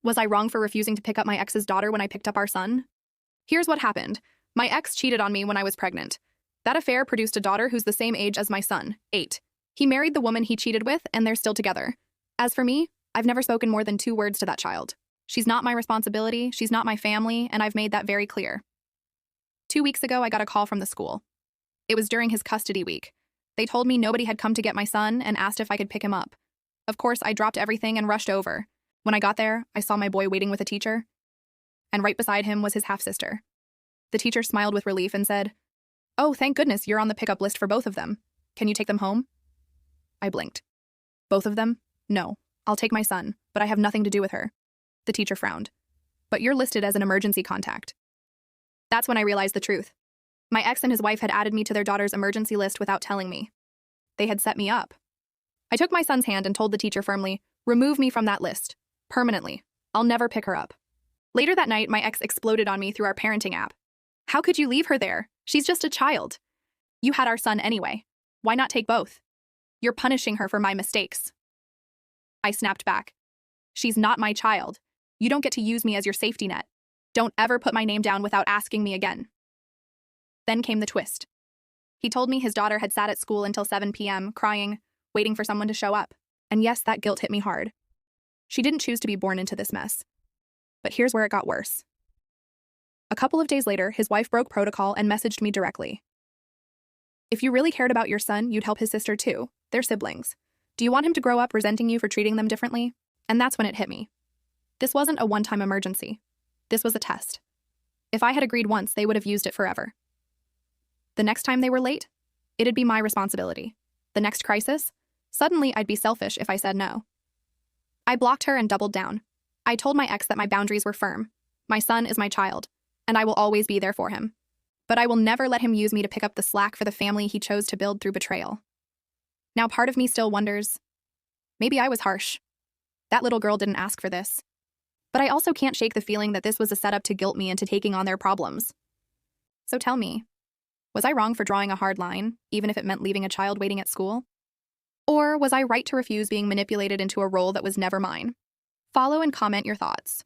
Was I wrong for refusing to pick up my ex's daughter when I picked up our son? Here's what happened. My ex cheated on me when I was pregnant. That affair produced a daughter who's the same age as my son, 8. He married the woman he cheated with, and they're still together. As for me, I've never spoken more than 2 words to that child. She's not my responsibility, she's not my family, and I've made that very clear. 2 weeks ago, I got a call from the school. It was during his custody week. They told me nobody had come to get my son and asked if I could pick him up. Of course, I dropped everything and rushed over. When I got there, I saw my boy waiting with a teacher, and right beside him was his half-sister. The teacher smiled with relief and said, "Oh, thank goodness you're on the pickup list for both of them. Can you take them home?" I blinked. "Both of them? No. I'll take my son, but I have nothing to do with her." The teacher frowned. "But you're listed as an emergency contact." That's when I realized the truth. My ex and his wife had added me to their daughter's emergency list without telling me. They had set me up. I took my son's hand and told the teacher firmly, "Remove me from that list. Permanently. I'll never pick her up." Later that night, my ex exploded on me through our parenting app. "How could you leave her there? She's just a child. You had our son anyway. Why not take both? You're punishing her for my mistakes." I snapped back. "She's not my child. You don't get to use me as your safety net. Don't ever put my name down without asking me again." Then came the twist. He told me his daughter had sat at school until 7 p.m., crying, waiting for someone to show up. And yes, that guilt hit me hard. She didn't choose to be born into this mess. But here's where it got worse. A couple of days later, his wife broke protocol and messaged me directly. "If you really cared about your son, you'd help his sister too. They're siblings. Do you want him to grow up resenting you for treating them differently?" And that's when it hit me. This wasn't a one-time emergency. This was a test. If I had agreed once, they would have used it forever. The next time they were late, it'd be my responsibility. The next crisis, suddenly I'd be selfish if I said no. I blocked her and doubled down. I told my ex that my boundaries were firm. My son is my child, and I will always be there for him. But I will never let him use me to pick up the slack for the family he chose to build through betrayal. Now part of me still wonders, maybe I was harsh. That little girl didn't ask for this. But I also can't shake the feeling that this was a setup to guilt me into taking on their problems. So tell me, was I wrong for drawing a hard line, even if it meant leaving a child waiting at school? Or was I right to refuse being manipulated into a role that was never mine? Follow and comment your thoughts.